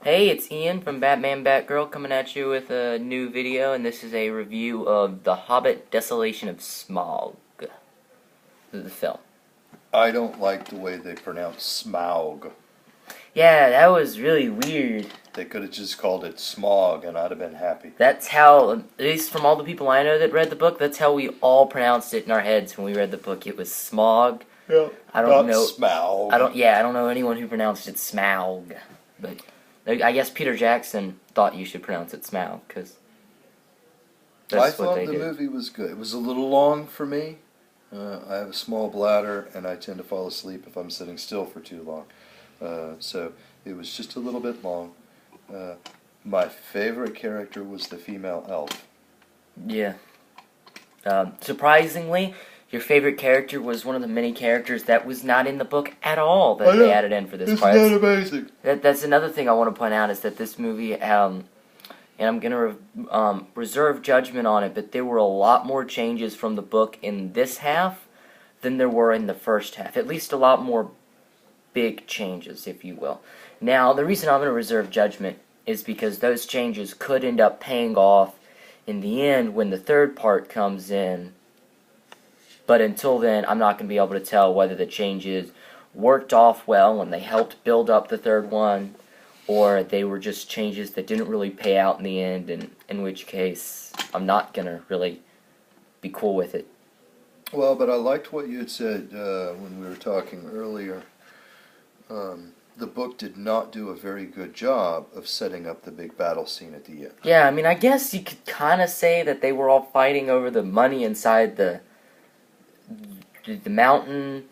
Hey, it's Ian from Batman Batgirl coming at you with a new video, and this is a review of The Hobbit: Desolation of Smaug, the film. I don't like the way they pronounce Smaug. Yeah, that was really weird. They could have just called it Smog and I'd have been happy. That's how, at least from all the people I know that read the book, that's how we all pronounced it in our heads when we read the book. It was Smaug. Yeah, I don't know. Smaug. I don't know anyone who pronounced it Smaug, but I guess Peter Jackson thought you should pronounce it Smaug because I thought the movie was good. It was a little long for me. I have a small bladder and I tend to fall asleep if I'm sitting still for too long. So it was just a little bit long. My favorite character was the female elf. Yeah. Surprisingly, your favorite character was one of the many characters that was not in the book at all that they added in for this part. Isn't that amazing? That's another thing I want to point out is that this movie, and I'm going to reserve judgment on it, but there were a lot more changes from the book in this half than there were in the first half. At least a lot more big changes, if you will. Now, the reason I'm going to reserve judgment is because those changes could end up paying off in the end when the third part comes in. But until then, I'm not going to be able to tell whether the changes worked off well and they helped build up the third one, or they were just changes that didn't really pay out in the end, and in which case, I'm not going to really be cool with it. Well, but I liked what you had said when we were talking earlier. The book did not do a very good job of setting up the big battle scene at the end. Yeah, I mean, I guess you could kind of say that they were all fighting over the money inside the mountain,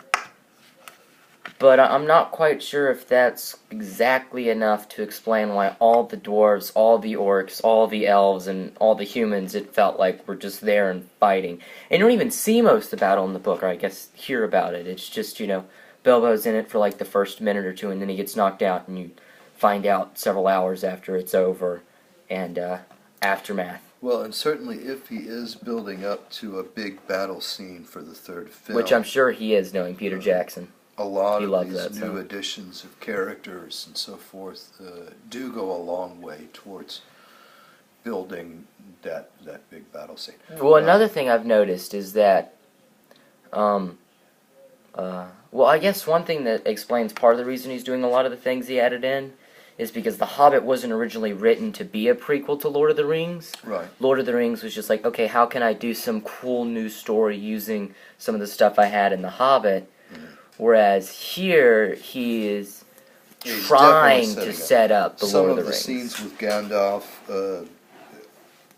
but I'm not quite sure if that's exactly enough to explain why all the dwarves, all the orcs, all the elves, and all the humans, it felt like were just there and fighting. And you don't even see most of the battle in the book, or I guess hear about it. It's just, Bilbo's in it for like the first minute or two, and then he gets knocked out, and you find out several hours after it's over, and aftermath. Well, and certainly if he is building up to a big battle scene for the third film, which I'm sure he is, knowing Peter Jackson. A lot of these new additions of characters and so forth do go a long way towards building that big battle scene. Well, another thing I've noticed is that, well, I guess one thing that explains part of the reason he's doing a lot of the things he added in is because The Hobbit wasn't originally written to be a prequel to Lord of the Rings. Right. Lord of the Rings was just like, okay, how can I do some cool new story using some of the stuff I had in The Hobbit? Mm-hmm. Whereas here, he's trying to set up the Lord of the Rings. Some of the scenes with Gandalf,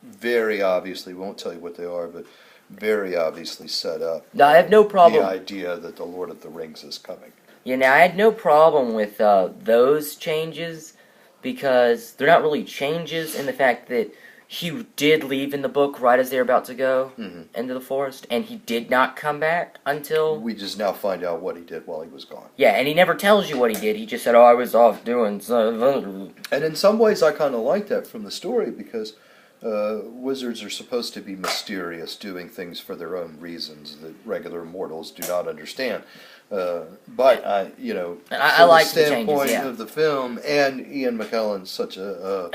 very obviously, won't tell you what they are, but very obviously set up. Now, I have no problem. The idea that the Lord of the Rings is coming. Yeah, now I had no problem with those changes because they're not really changes in the fact that he did leave in the book right as they're about to go into the forest, and he did not come back until... We just now find out what he did while he was gone. Yeah, and he never tells you what he did. He just said, oh, I was off doing so... And in some ways I kind of like that from the story because wizards are supposed to be mysterious, doing things for their own reasons that regular mortals do not understand. But I like the standpoint of the film, and Ian McKellen's such a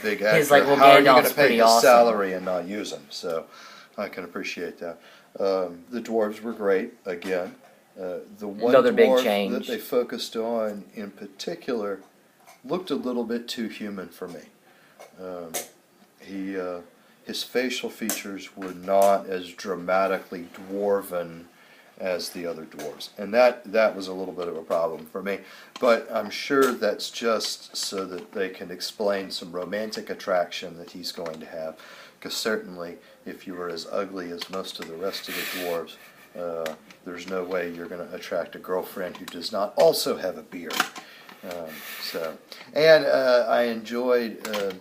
big actor. He's like, well, how are you going to Gandalf's pay his awesome. salary and not use him? So I can appreciate that. The dwarves were great again. The one Another big dwarf change that they focused on in particular looked a little bit too human for me. His facial features were not as dramatically dwarven as the other dwarves, and that was a little bit of a problem for me. But I'm sure that's just so that they can explain some romantic attraction that he's going to have. Because certainly, if you were as ugly as most of the rest of the dwarves, there's no way you're going to attract a girlfriend who does not also have a beard. I enjoyed.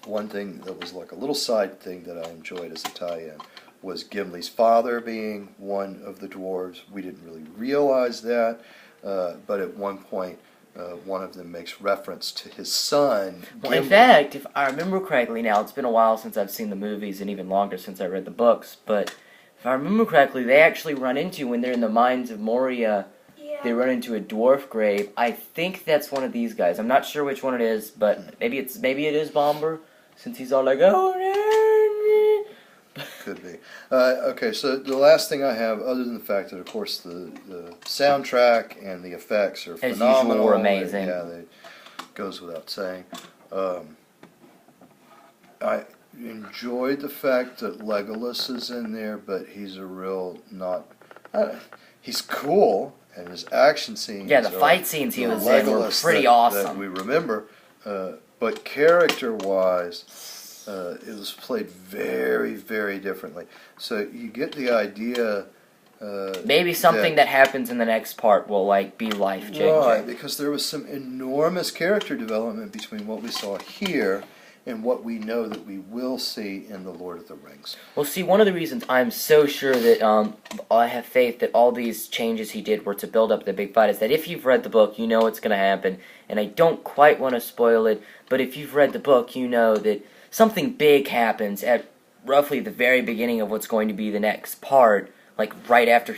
One thing that was like a little side thing that I enjoyed as a tie-in was Gimli's father being one of the dwarves. We didn't really realize that, but at one point, one of them makes reference to his son, Well, in fact, if I remember correctly now, it's been a while since I've seen the movies and even longer since I read the books, but if I remember correctly, they actually run into, when they're in the mines of Moria, They run into a dwarf grave. I think that's one of these guys. I'm not sure which one it is, but maybe it is Bomber, since he's all like, oh, Could be. Okay, so the last thing I have, other than the fact that, of course, the soundtrack and the effects are as phenomenal. usual, were amazing. Goes without saying. I enjoyed the fact that Legolas is in there, but he's a real not. He's cool, and his action scenes. Yeah, the fight scenes he was in were pretty that awesome. we remember, but character-wise, it was played very, very differently. So you get the idea. Maybe something that happens in the next part will be life-changing. Right, because there was some enormous character development between what we saw here and what we know that we will see in The Lord of the Rings. Well, see, one of the reasons I'm so sure that I have faith that all these changes he did were to build up the big fight is that if you've read the book, you know what's going to happen. And I don't quite want to spoil it, but if you've read the book, you know that something big happens at roughly the very beginning of what's going to be the next part, like right after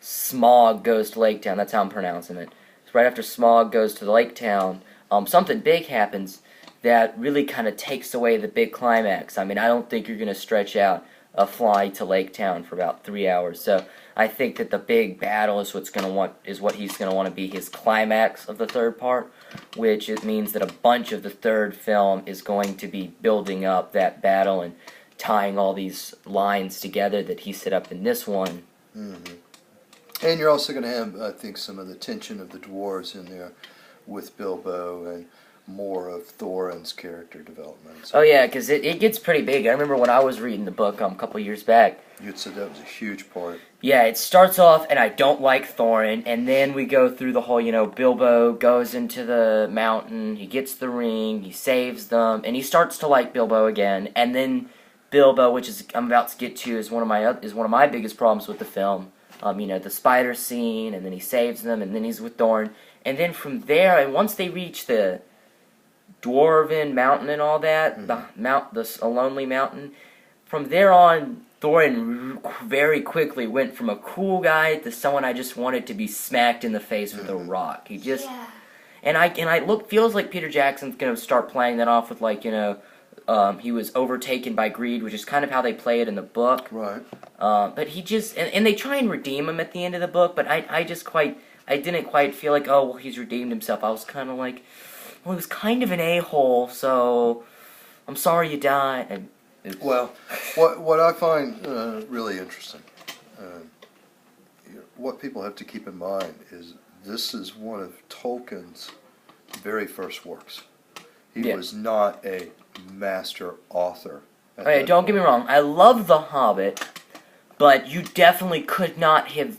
Smaug goes to Lake Town. That's how I'm pronouncing it. So right after Smaug goes to the Lake Town, something big happens that really kind of takes away the big climax. I mean, I don't think you're going to stretch out a fly to Lake Town for about 3 hours. So I think that the big battle is what he's going to want to be his climax of the third part, which it means that a bunch of the third film is going to be building up that battle and tying all these lines together that he set up in this one. Mm-hmm. And you're also going to have, I think, some of the tension of the dwarves in there with Bilbo and more of Thorin's character development. So, oh yeah, because it gets pretty big. I remember when I was reading the book a couple years back. You'd said that was a huge part. Yeah, it starts off, and I don't like Thorin, and then we go through the whole, Bilbo goes into the mountain, he gets the ring, he saves them, and he starts to like Bilbo again, and then Bilbo, which I'm about to get to, is one of my biggest problems with the film. The spider scene, and then he saves them, and then he's with Thorin, and then from there, and once they reach the Dwarven Mountain and all that, a lonely mountain. From there on, Thorin very quickly went from a cool guy to someone I just wanted to be smacked in the face with a rock. He just, feels like Peter Jackson's gonna start playing that off with he was overtaken by greed, which is kind of how they play it in the book. Right. But he just, and they try and redeem him at the end of the book, but I didn't quite feel like, oh well, he's redeemed himself. I was kind of like, well, he was kind of an a-hole, so I'm sorry you died. Well, what I find really interesting, what people have to keep in mind is this is one of Tolkien's very first works. He was not a master author. Okay, don't get me wrong. I love The Hobbit, but you definitely could not have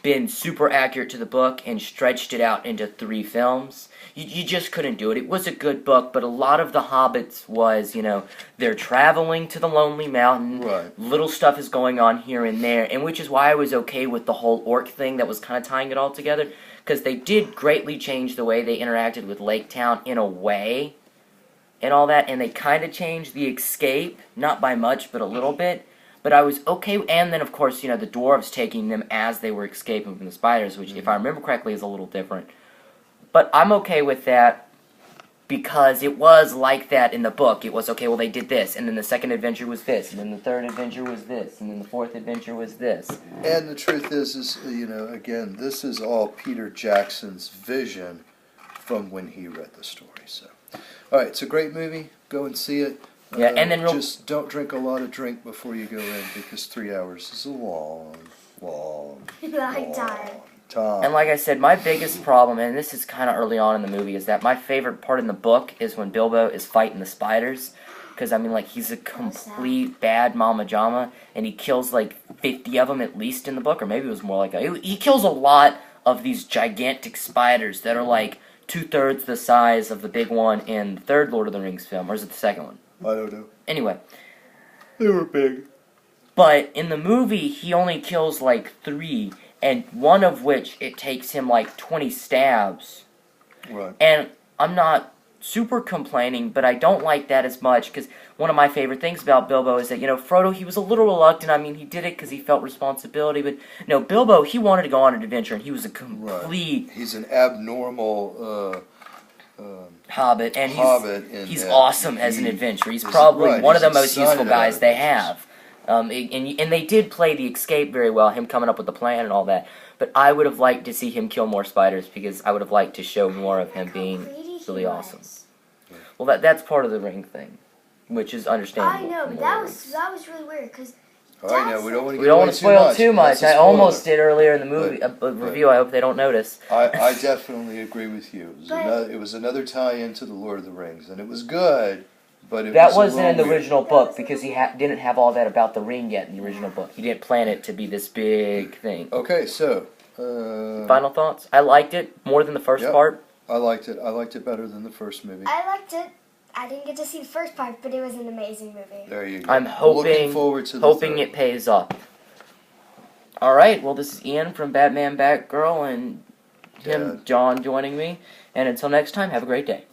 been super accurate to the book and stretched it out into 3 films. You just couldn't do it. It was a good book, but a lot of The Hobbits was, they're traveling to the Lonely Mountain. Right. Little stuff is going on here and there, and which is why I was okay with the whole orc thing that was kind of tying it all together, because they did greatly change the way they interacted with Lake Town in a way, and all that, and they kind of changed the escape, not by much, but a little bit. But I was okay, and then of course, the dwarves taking them as they were escaping from the spiders, which, if I remember correctly, is a little different. But I'm okay with that, because it was like that in the book. It was, okay, well, they did this, and then the second adventure was this, and then the third adventure was this, and then the fourth adventure was this. And the truth is, again, this is all Peter Jackson's vision from when he read the story. So, all right, it's a great movie. Go and see it. Yeah, and then just don't drink a lot of drink before you go in, because 3 hours is a long time. And like I said, my biggest problem, and this is kind of early on in the movie, is that my favorite part in the book is when Bilbo is fighting the spiders. Because, he's a complete bad mama jama, and he kills 50 of them at least in the book, or maybe it was more like he kills a lot of these gigantic spiders that are 2/3 the size of the big one in the third Lord of the Rings film, or is it the second one? I don't know. Anyway. They were big. But in the movie, he only kills 3, and one of which it takes him 20 stabs. Right. And I'm not super complaining, but I don't like that as much because one of my favorite things about Bilbo is that, Frodo, he was a little reluctant. I mean, he did it because he felt responsibility, but no, Bilbo, he wanted to go on an adventure, and he was a complete Right. He's an abnormal hobbit, and hobbit. he's awesome as an he adventurer. He's is- probably right, one of he's the most excited useful about guys they adventures. have. And they did play the escape very well, him coming up with the plan and all that. But I would have liked to see him kill more spiders because I would have liked to show more of him being really awesome. Well, that's part of the ring thing, which is understandable. I know, from but Lord of the Rings. that was really weird because All right, now we don't want to We don't want to spoil too much. I almost did earlier in the movie review. I hope they don't notice. I definitely agree with you. But- It was another tie-in to the Lord of the Rings, and it was good, but it That was wasn't in the weird. original book because he didn't have all that about the ring yet in the original book. He didn't plan it to be this big thing. Okay, so Final thoughts? I liked it more than the first Yep. part. I liked it. I liked it better than the first movie. I liked it. I didn't get to see the first part, but it was an amazing movie. There you go. I'm Looking forward to the hoping third. it pays off. All right. Well, this is Ian from Batman Batgirl and him, Dad. John, joining me. And until next time, have a great day.